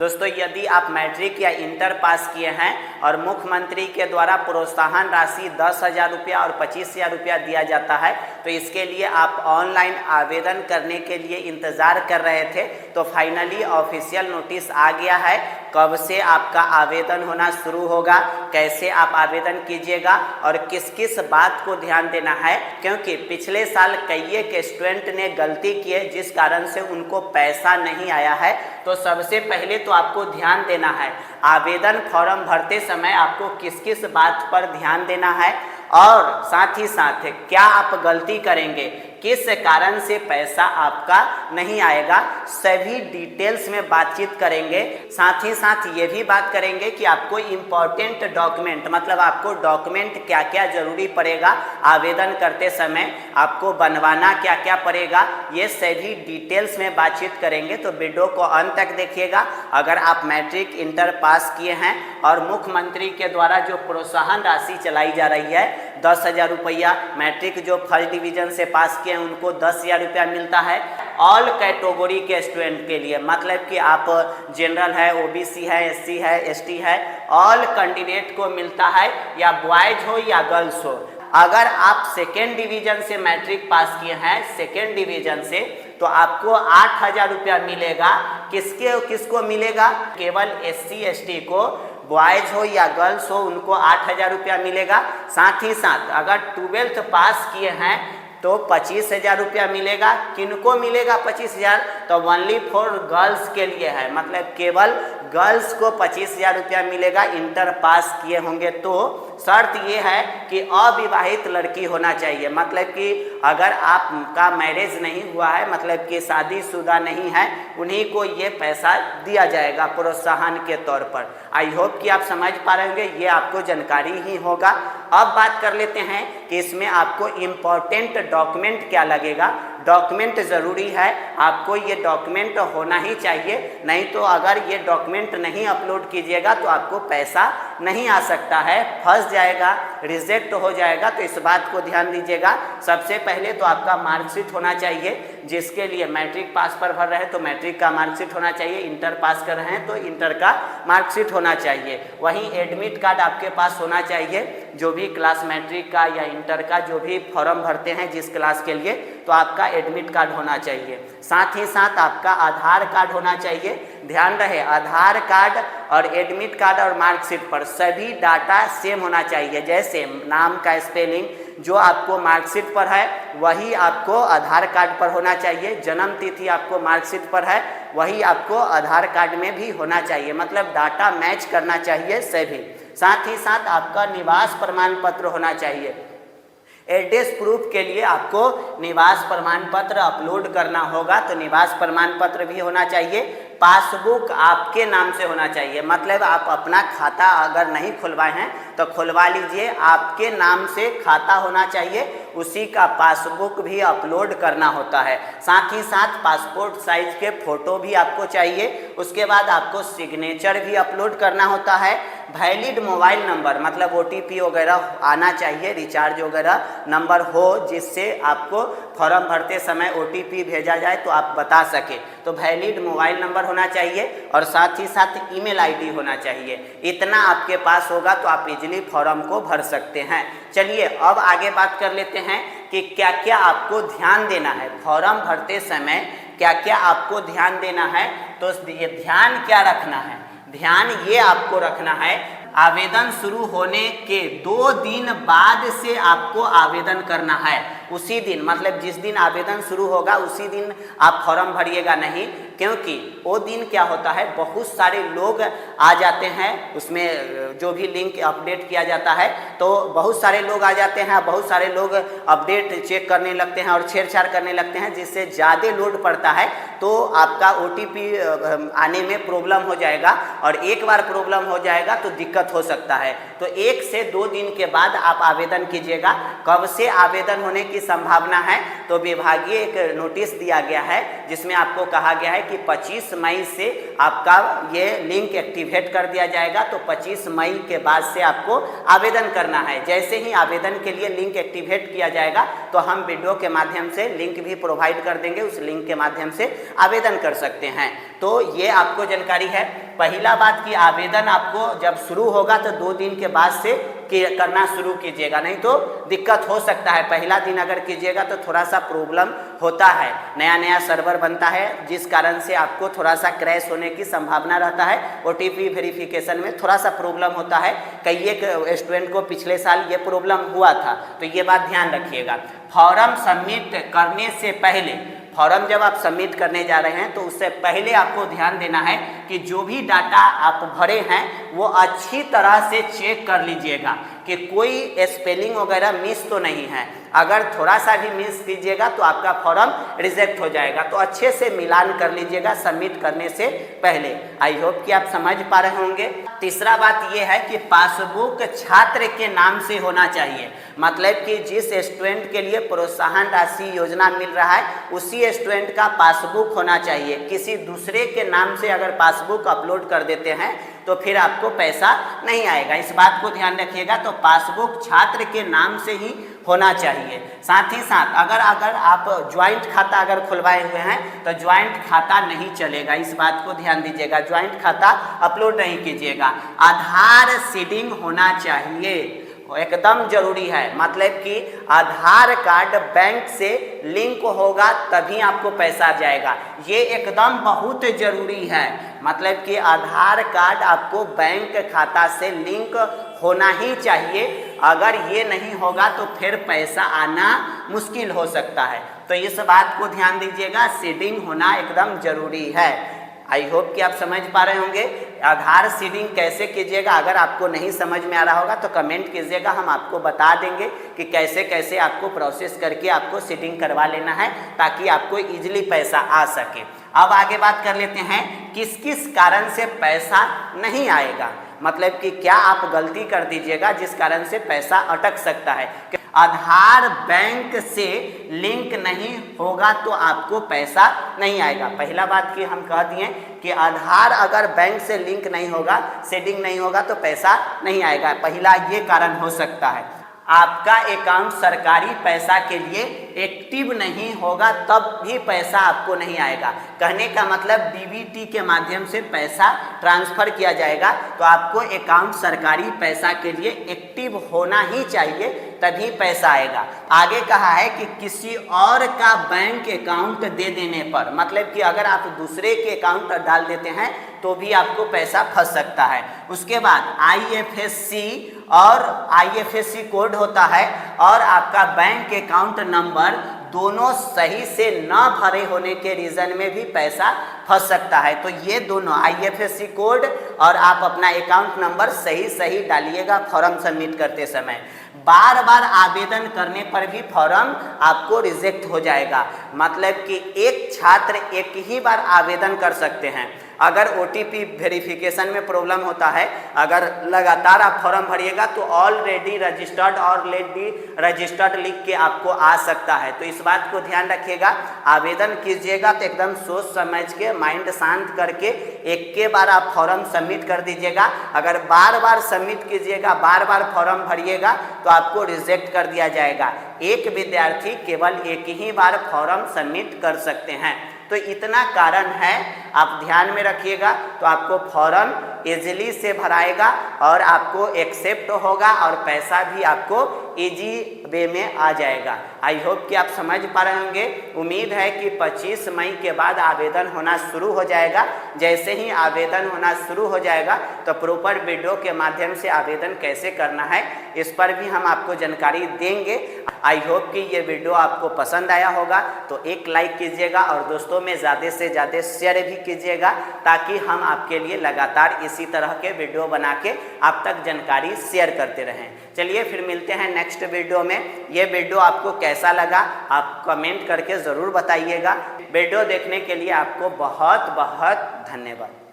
दोस्तों, यदि आप मैट्रिक या इंटर पास किए हैं और मुख्यमंत्री के द्वारा प्रोत्साहन राशि 10,000 रुपया और 25,000 रुपया दिया जाता है, तो इसके लिए आप ऑनलाइन आवेदन करने के लिए इंतज़ार कर रहे थे। तो फाइनली ऑफिशियल नोटिस आ गया है। कब से आपका आवेदन होना शुरू होगा, कैसे आप आवेदन कीजिएगा और किस किस बात को ध्यान देना है, क्योंकि पिछले साल कई एक स्टूडेंट ने गलती की है जिस कारण से उनको पैसा नहीं आया है। तो सबसे पहले तो आपको ध्यान देना है, आवेदन फॉर्म भरते समय आपको किस किस बात पर ध्यान देना है और साथ ही साथ क्या आप गलती करेंगे, किस कारण से पैसा आपका नहीं आएगा, सभी डिटेल्स में बातचीत करेंगे। साथ ही साथ ये भी बात करेंगे कि आपको इम्पोर्टेंट डॉक्यूमेंट, मतलब आपको डॉक्यूमेंट क्या क्या जरूरी पड़ेगा, आवेदन करते समय आपको बनवाना क्या क्या पड़ेगा, ये सभी डिटेल्स में बातचीत करेंगे। तो वीडियो को अंत तक देखिएगा। अगर आप मैट्रिक इंटर पास किए हैं और मुख्यमंत्री के द्वारा जो प्रोत्साहन राशि चलाई जा रही है 10,000 रुपया, मैट्रिक जो फर्स्ट डिवीजन से पास किए हैं उनको 10,000 रुपया मिलता है। ऑल कैटेगरी के स्टूडेंट के लिए, मतलब कि आप जनरल है, ओबीसी है, एससी है, एसटी है, ऑल कैंडिडेट को मिलता है, या बॉयज हो या गर्ल्स हो। अगर आप सेकेंड डिवीजन से मैट्रिक पास किए हैं, सेकेंड डिवीजन से, तो आपको 8,000 रुपया मिलेगा। किसको मिलेगा? केवल एससी एसटी को, बॉयज हो या गर्ल्स हो उनको 8,000 रुपया मिलेगा। साथ ही साथ अगर 12th पास किए हैं तो 25,000 रुपया मिलेगा। किनको मिलेगा 25,000? तो ओनली फॉर गर्ल्स के लिए है, मतलब केवल गर्ल्स को 25,000 रुपया मिलेगा इंटर पास किए होंगे। तो शर्त ये है कि अविवाहित लड़की होना चाहिए, मतलब कि अगर आपका मैरिज नहीं हुआ है, मतलब कि शादीशुदा नहीं है, उन्हीं को ये पैसा दिया जाएगा प्रोत्साहन के तौर पर। आई होप कि आप समझ पा रहे होंगे, ये आपको जानकारी ही होगा। अब बात कर लेते हैं कि इसमें आपको इम्पोर्टेंट डॉक्यूमेंट क्या लगेगा। डॉक्यूमेंट ज़रूरी है, आपको ये डॉक्यूमेंट होना ही चाहिए, नहीं तो अगर ये डॉक्यूमेंट नहीं अपलोड कीजिएगा तो आपको पैसा नहीं आ सकता है, फंस जाएगा, रिजेक्ट हो जाएगा। तो इस बात को ध्यान दीजिएगा। सबसे पहले तो आपका मार्कशीट होना चाहिए, जिसके लिए मैट्रिक पास पर भर रहे हैं तो मैट्रिक का मार्कशीट होना चाहिए, इंटर पास कर रहे हैं तो इंटर का मार्कशीट होना चाहिए। वहीं एडमिट कार्ड आपके पास होना चाहिए, जो भी क्लास मैट्रिक का या इंटर का जो भी फॉर्म भरते हैं जिस क्लास के लिए, तो आपका एडमिट कार्ड होना चाहिए। साथ ही साथ आपका आधार कार्ड होना चाहिए। ध्यान रहे, आधार कार्ड और एडमिट कार्ड और मार्कशीट पर सभी डाटा सेम होना चाहिए। जैसे नाम का स्पेलिंग जो आपको मार्कशीट पर है वही आपको आधार कार्ड पर होना चाहिए, जन्म तिथि आपको मार्कशीट पर है वही आपको आधार कार्ड में भी होना चाहिए, मतलब डाटा मैच करना चाहिए सभी। साथ ही साथ आपका निवास प्रमाण पत्र होना चाहिए। एड्रेस प्रूफ के लिए आपको निवास प्रमाण पत्र अपलोड करना होगा, तो निवास प्रमाण पत्र भी होना चाहिए। पासबुक आपके नाम से होना चाहिए, मतलब आप अपना खाता अगर नहीं खुलवाए हैं तो खुलवा लीजिए, आपके नाम से खाता होना चाहिए, उसी का पासबुक भी अपलोड करना होता है। साथ ही साथ पासपोर्ट साइज के फ़ोटो भी आपको चाहिए। उसके बाद आपको सिग्नेचर भी अपलोड करना होता है। वैलिड मोबाइल नंबर, मतलब OTP वगैरह आना चाहिए, रिचार्ज वगैरह नंबर हो जिससे आपको फॉर्म भरते समय OTP भेजा जाए तो आप बता सके। तो वैलिड मोबाइल नंबर होना चाहिए और साथ ही साथ ईमेल ID होना चाहिए। इतना आपके पास होगा तो आप इजीली फॉर्म को भर सकते हैं। चलिए अब आगे बात कर लेते हैं कि क्या क्या आपको ध्यान देना है फॉर्म भरते समय, क्या क्या आपको ध्यान देना है। तो ये ध्यान क्या रखना है, ध्यान ये आपको रखना है, आवेदन शुरू होने के 2 दिन बाद से आपको आवेदन करना है। उसी दिन, मतलब जिस दिन आवेदन शुरू होगा उसी दिन आप फॉर्म भरिएगा नहीं, क्योंकि वो दिन क्या होता है, बहुत सारे लोग आ जाते हैं, उसमें जो भी लिंक अपडेट किया जाता है तो बहुत सारे लोग आ जाते हैं, बहुत सारे लोग अपडेट चेक करने लगते हैं और छेड़छाड़ करने लगते हैं, जिससे ज़्यादा लोड पड़ता है तो आपका OTP आने में प्रॉब्लम हो जाएगा, और एक बार प्रॉब्लम हो जाएगा तो दिक्कत हो सकता है। तो 1 से 2 दिन के बाद आप आवेदन कीजिएगा। कब से आवेदन होने की संभावना है, तो विभागीय एक नोटिस दिया गया है जिसमें आपको कहा गया है कि 25 मई से आपका ये लिंक एक्टिवेट कर दिया जाएगा। तो 25 मई के बाद से आपको आवेदन करना है। जैसे ही आवेदन के लिए लिंक एक्टिवेट किया जाएगा तो हम वीडियो के माध्यम से लिंक भी प्रोवाइड कर देंगे, उस लिंक के माध्यम से आवेदन कर सकते हैं। तो ये आपको जानकारी है। पहला बात कि आवेदन आपको जब शुरू होगा तो 2 दिन के बाद से करना शुरू कीजिएगा, नहीं तो दिक्कत हो सकता है। पहला दिन अगर कीजिएगा तो थोड़ा सा प्रॉब्लम होता है, नया नया सर्वर बनता है जिस कारण से आपको थोड़ा सा क्रैश होने की संभावना रहता है। OTP वेरिफिकेशन में थोड़ा सा प्रॉब्लम होता है, कई एक स्टूडेंट को पिछले साल ये प्रॉब्लम हुआ था, तो ये बात ध्यान रखिएगा। फॉर्म सबमिट करने से पहले, फॉर्म जब आप सबमिट करने जा रहे हैं तो उससे पहले आपको ध्यान देना है कि जो भी डाटा आप भरे हैं वो अच्छी तरह से चेक कर लीजिएगा कि कोई स्पेलिंग वगैरह मिस तो नहीं है। अगर थोड़ा सा भी मिस कीजिएगा तो आपका फॉर्म रिजेक्ट हो जाएगा, तो अच्छे से मिलान कर लीजिएगा सबमिट करने से पहले। आई होप कि आप समझ पा रहे होंगे। तीसरा बात यह है कि पासबुक छात्र के नाम से होना चाहिए, मतलब कि जिस स्टूडेंट के लिए प्रोत्साहन राशि योजना मिल रहा है उसी स्टूडेंट का पासबुक होना चाहिए। किसी दूसरे के नाम से अगर पासबुक अपलोड कर देते हैं तो फिर आपको पैसा नहीं आएगा, इस बात को ध्यान रखिएगा। तो पासबुक छात्र के नाम से ही होना चाहिए। साथ ही साथ अगर आप ज्वाइंट खाता अगर खुलवाए हुए हैं तो ज्वाइंट खाता नहीं चलेगा, इस बात को ध्यान दीजिएगा। ज्वाइंट खाता अपलोड नहीं कीजिएगा। आधार सीडिंग होना चाहिए, एकदम जरूरी है, मतलब कि आधार कार्ड बैंक से लिंक होगा तभी आपको पैसा जाएगा, ये एकदम बहुत जरूरी है। मतलब कि आधार कार्ड आपको बैंक खाता से लिंक होना ही चाहिए, अगर ये नहीं होगा तो फिर पैसा आना मुश्किल हो सकता है। तो इस बात को ध्यान दीजिएगा, सीडिंग होना एकदम जरूरी है। आई होप कि आप समझ पा रहे होंगे। आधार सीडिंग कैसे कीजिएगा, अगर आपको नहीं समझ में आ रहा होगा तो कमेंट कीजिएगा, हम आपको बता देंगे कि कैसे कैसे आपको प्रोसेस करके आपको सीडिंग करवा लेना है ताकि आपको इजीली पैसा आ सके। अब आगे बात कर लेते हैं किस किस कारण से पैसा नहीं आएगा, मतलब कि क्या आप गलती कर दीजिएगा जिस कारण से पैसा अटक सकता है। आधार बैंक से लिंक नहीं होगा तो आपको पैसा नहीं आएगा। पहला बात कि हम कह दिए कि आधार अगर बैंक से लिंक नहीं होगा, सीडिंग नहीं होगा तो पैसा नहीं आएगा। पहला ये कारण हो सकता है। आपका अकाउंट सरकारी पैसा के लिए एक्टिव नहीं होगा तब भी पैसा आपको नहीं आएगा। कहने का मतलब डीबीटी के माध्यम से पैसा ट्रांसफर किया जाएगा, तो आपको अकाउंट सरकारी पैसा के लिए एक्टिव होना ही चाहिए तभी पैसा आएगा। आगे कहा है कि किसी और का बैंक अकाउंट दे देने पर, मतलब कि अगर आप दूसरे के अकाउंट डाल देते हैं तो भी आपको पैसा फंस सकता है। उसके बाद IFSC और IFSC कोड होता है और आपका बैंक अकाउंट नंबर दोनों सही से न भरे होने के रीज़न में भी पैसा फंस सकता है। तो ये दोनों IFSC कोड और आप अपना अकाउंट नंबर सही डालिएगा फॉर्म सबमिट करते समय। बार बार आवेदन करने पर भी फॉर्म आपको रिजेक्ट हो जाएगा, मतलब कि एक छात्र एक ही बार आवेदन कर सकते हैं। अगर OTP वेरिफिकेशन में प्रॉब्लम होता है, अगर लगातार आप फॉर्म भरिएगा तो ऑलरेडी रजिस्टर्ड लिख के आपको आ सकता है। तो इस बात को ध्यान रखिएगा, आवेदन कीजिएगा तो एकदम सोच समझ के माइंड शांत करके एक के बार आप फॉर्म सबमिट कर दीजिएगा। अगर बार बार सबमिट कीजिएगा, बार बार फॉर्म भरिएगा तो आपको रिजेक्ट कर दिया जाएगा। एक विद्यार्थी केवल एक ही बार फॉर्म सबमिट कर सकते हैं। तो इतना कारण है, आप ध्यान में रखिएगा, तो आपको फॉर्म इजीली से भराएगा और आपको एक्सेप्ट होगा और पैसा भी आपको इजी वे में आ जाएगा। आई होप कि आप समझ पा रहे होंगे। उम्मीद है कि 25 मई के बाद आवेदन होना शुरू हो जाएगा। जैसे ही आवेदन होना शुरू हो जाएगा तो प्रॉपर वीडियो के माध्यम से आवेदन कैसे करना है इस पर भी हम आपको जानकारी देंगे। आई होप कि ये वीडियो आपको पसंद आया होगा, तो एक लाइक कीजिएगा और दोस्तों में ज़्यादा से ज़्यादा शेयर भी कीजिएगा ताकि हम आपके लिए लगातार इसी तरह के वीडियो बना के आप तक जानकारी शेयर करते रहें। चलिए फिर मिलते हैं नेक्स्ट वीडियो में। ये वीडियो आपको कैसा लगा आप कमेंट करके ज़रूर बताइएगा। वीडियो देखने के लिए आपको बहुत बहुत धन्यवाद।